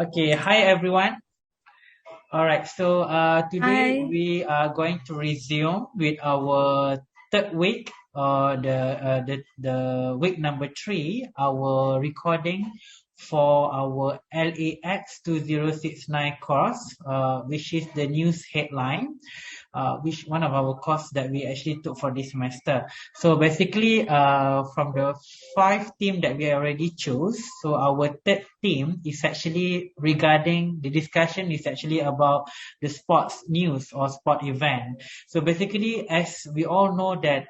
Okay, hi everyone. All right, so today Hi. we are going to resume with our third week, the week number 3, our recording for our LAX2069 course, which is the news headline, which one of our course that we actually took for this semester. So basically, from the 5 team that we already chose, so our third team is actually regarding the discussion is actually about the sports news or sport event. So basically, as we all know that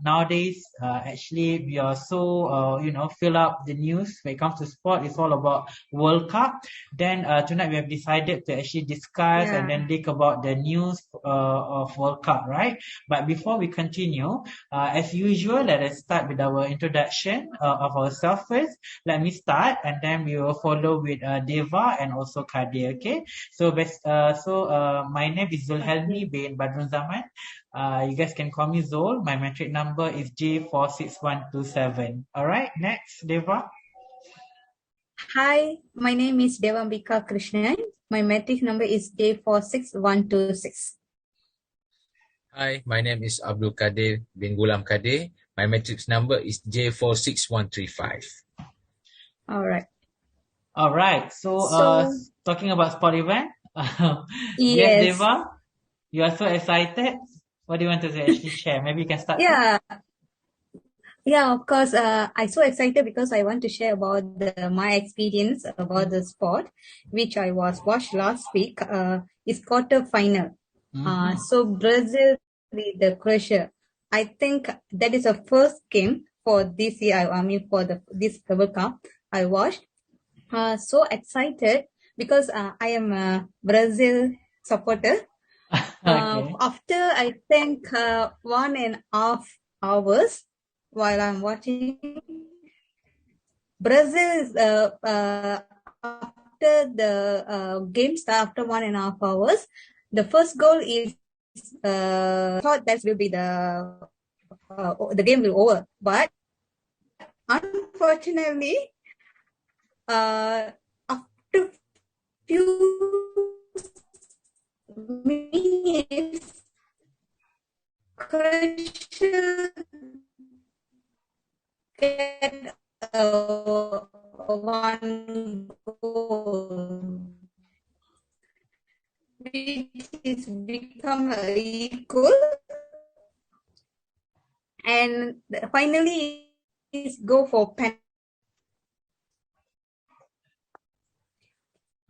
nowadays, actually we are so fill up the news when it comes to sport. It's all about World Cup. Then tonight we have decided to actually discuss and Yeah. then think about the news of World Cup, right? But before we continue, as usual, let us start with our introduction of ourselves first. Let me start, and then we will follow with Deva and also Qader. Okay. So my name is Okay. Zulhelmy Bin Badrunzaman. You guys can call me Zul. My metric number is J46127. All right. Next, Deva. Hi, my name is Deva Ambika Krishnan. My matric number is J46126. Hi, my name is Abdul Qader bin Ghulam Qader. My matrix number is J46135. All right. All right. So So, talking about sport event. Yes, yes. Deva. You are so excited. What do you want to actually share? Maybe you can start first. Yeah. Yeah, of course. I'm so excited because I want to share about my experience about the sport, which I watched last week. Is quarter final. Mm-hmm. So Brazil with the Croatia. I think that is the first game for this year. I mean, for this World Cup, I watched. So excited because I am a Brazil supporter. Okay. After I think 1.5 hours while I'm watching, Brazil is after the game start after 1.5 hours, the first goal is thought that will be the game will over, but unfortunately, after few minutes, Croatia get one goal, which is become equal, and finally is go for penalty.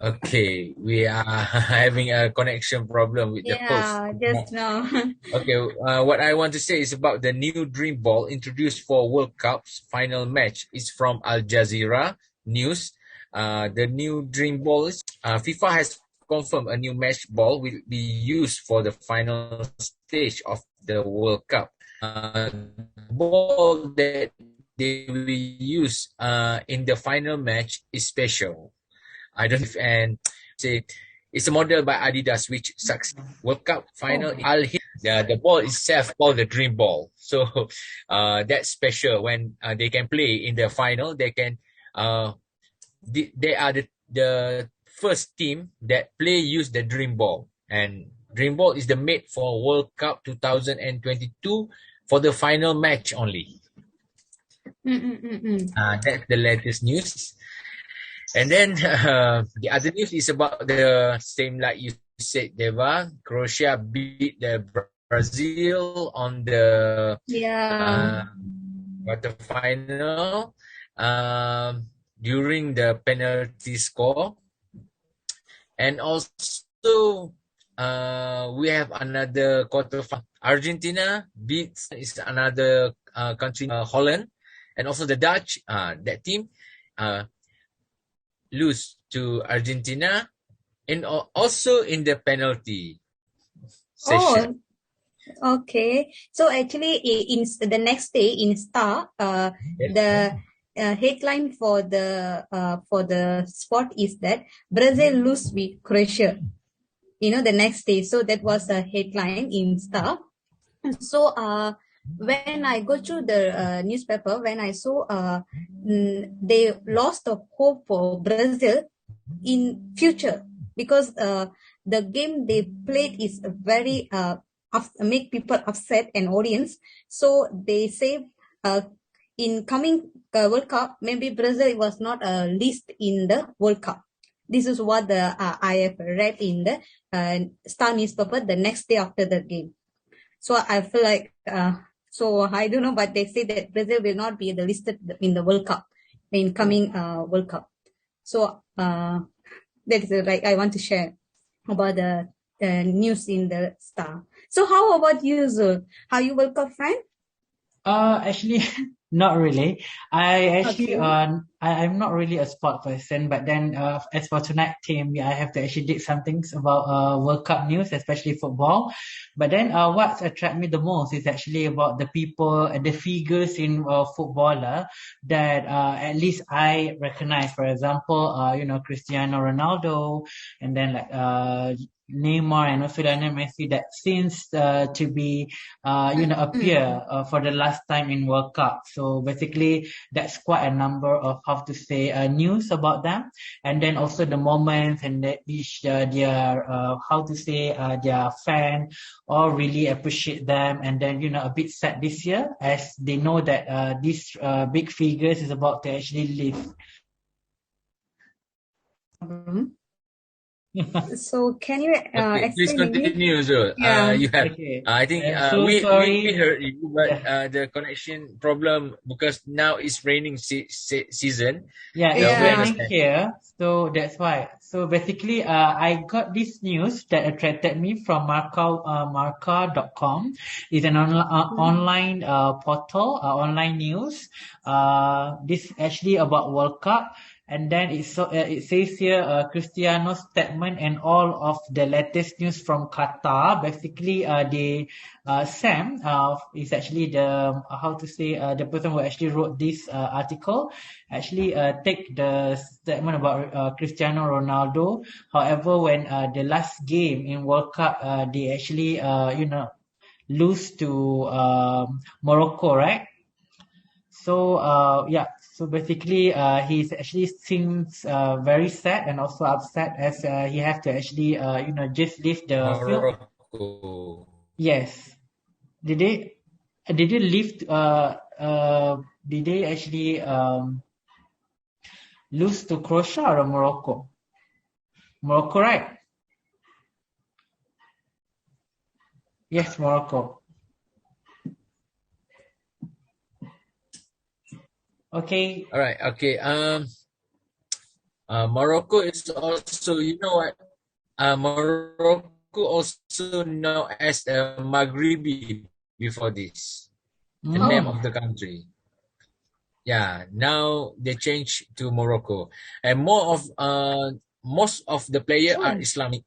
Okay, we are having a connection problem with the host. Yeah, just now. Okay, what I want to say is about the new Dream Ball introduced for World Cup's final match. It's from Al Jazeera News. The new Dream Ball is FIFA has confirmed a new match ball will be used for the final stage of the World Cup. Ball that they will use in the final match is special. I don't know if and say it's a model by Adidas which sucks World Cup final. I'll hit the ball itself called the Dream Ball. So that's special when they can play in the final. They can they are the first team that use the Dream Ball, and Dream Ball is the made for World Cup 2022 for the final match only. That's the latest news. And then the other news is about the same like you said, Deva. Croatia beat the Brazil on the Yeah. quarter final during the penalty score. And also we have another quarter final. Argentina beats is another country, Holland, and also the Dutch. That team lose to Argentina, and also in the penalty session. Oh, okay. So actually, in the next day in Star, the headline for the sport is that Brazil lose with Croatia. The next day. So that was a headline in Star. So when I go through the newspaper, when I saw they lost the hope for Brazil, in future, because the game they played is a very make people upset and audience. So they say in coming World Cup, maybe Brazil was not a list in the World Cup. This is what the I have read in the Star newspaper the next day after the game. So I feel like so I don't know, but they say that Brazil will not be the listed in the World Cup in coming World Cup. So that is like I want to share about the news in the Star. So how about you, Zul? Are you World Cup fan? Actually, not really. I actually, Okay. I'm not really a sport person, but then, as for tonight team, I have to actually did some things about, World Cup news, especially football. But then, what attract me the most is actually about the people, the figures in, footballer that, at least I recognize. For example, Cristiano Ronaldo, and then like, Neymar and also Lionel Messi that seems to be appear for the last time in World Cup. So basically, that's quite a number of how to say news about them, and then also the moments and which their how to say their fan all really appreciate them, and then a bit sad this year as they know that these big figures is about to actually leave. So can you Okay, please explain again? continue, Zul. Yeah. You have. Okay, I think I'm so we sorry. heard you, but Yeah. the connection problem because now it's raining season. Yeah, So it's we Yeah. raining understand. here, so that's why. So basically, I got this news that attracted me from Marca.com. It's an online portal, online news. This actually about World Cup, and then it says here Cristiano's statement and all of the latest news from Qatar. Basically, Sam is actually the how to say the person who actually wrote this article actually take the statement about Cristiano Ronaldo. However, when the last game in World Cup, they actually lose to Morocco, right? So yeah, so basically he's actually seems very sad and also upset as he has to actually just leave the field. Morocco. Yes, did they leave? Did they actually lose to Croatia or Morocco? Morocco, right? Yes, Morocco. Okay. All right. Okay. Morocco is also, you know what? Morocco also known as Maghribi before this. The name Mm. of the country. Yeah, now they change to Morocco, and most of the player are Oh. Islamic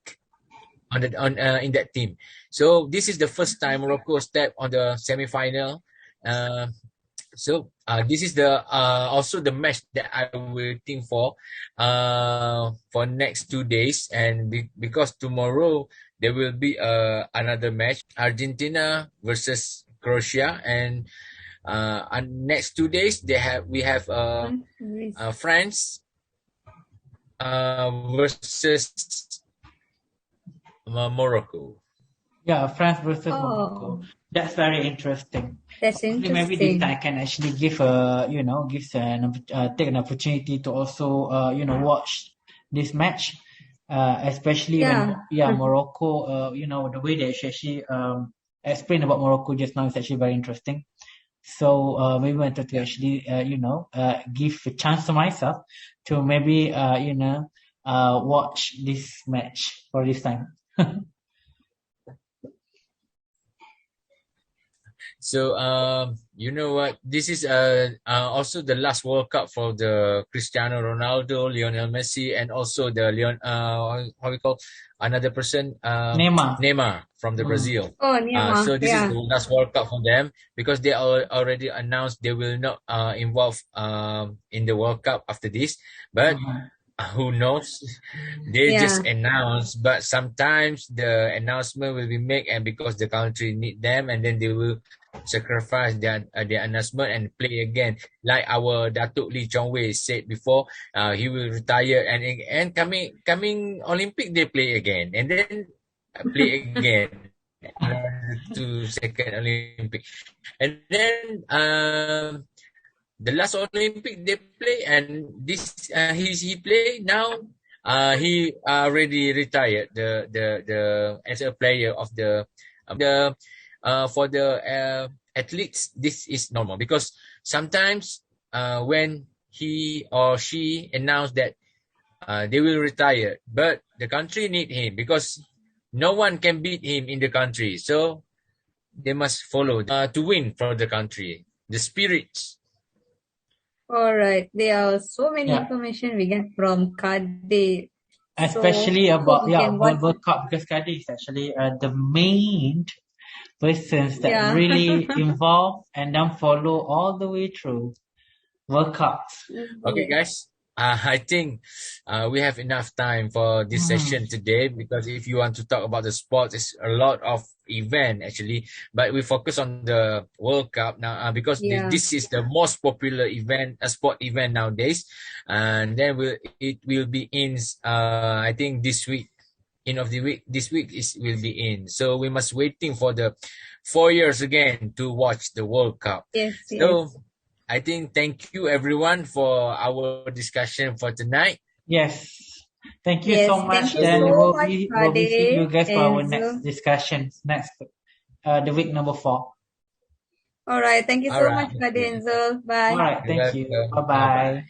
in that team. So this is the first time Morocco step on the semi-final. Uh, this is the also the match that I'm waiting for next 2 days, and because tomorrow there will be another match, Argentina versus Croatia, and next 2 days we have France versus Morocco. Yeah, France versus Morocco. Oh, That's very interesting. that's Hopefully, maybe this time I interesting. can actually take an opportunity to also watch this match, especially when Yeah. Morocco, the way they actually explain about Morocco just now is actually very interesting. So maybe I wanted to Yeah. actually give a chance to myself to maybe watch this match for this time. So you know what? This is also the last World Cup for the Cristiano Ronaldo, Lionel Messi, and also the how we call another person Neymar. Neymar from the Mm. Brazil. Oh, Myanmar. So this is Yeah. the last World Cup for them because they already announced they will not involve in the World Cup after this. But who knows? They Yeah. just announce, but sometimes the announcement will be made, and because the country need them, and then they will sacrifice their announcement and play again. Like our Datuk Lee Chong Wei said before, he will retire, and coming Olympic they play again, and then play again. To second Olympic, and then the last Olympic they play, and this he play now. He already retired the as a player of the for the athletes. This is normal because sometimes when he or she announced that they will retire, but the country need him because no one can beat him in the country, so they must follow to win for the country. The spirits. All right. There are so many Yeah. information we get from Qader. Especially So, about hope we can watch. World Cup, because Qadir is actually the main persons that Yeah. really involved and then follow all the way through World Cups. Okay, guys. I think we have enough time for this session today, because if you want to talk about the sports, it's a lot of event actually, but we focus on the World Cup now because Yeah. this is the most popular event, a sport event nowadays, and then it will be in I think this week, end of the week. This week will be in, so we must waiting for the 4 years again to watch the World Cup. Yes. So I think thank you everyone for our discussion for tonight. Yes. Thank you Yes, so thank much. you Then so we'll much, be seeing you guys for our Qadir, next and discussion, the week number 4. all right. Thank you All so right. much, Qadir and Zul. Bye. All right. You're Thank you. welcome. Bye bye.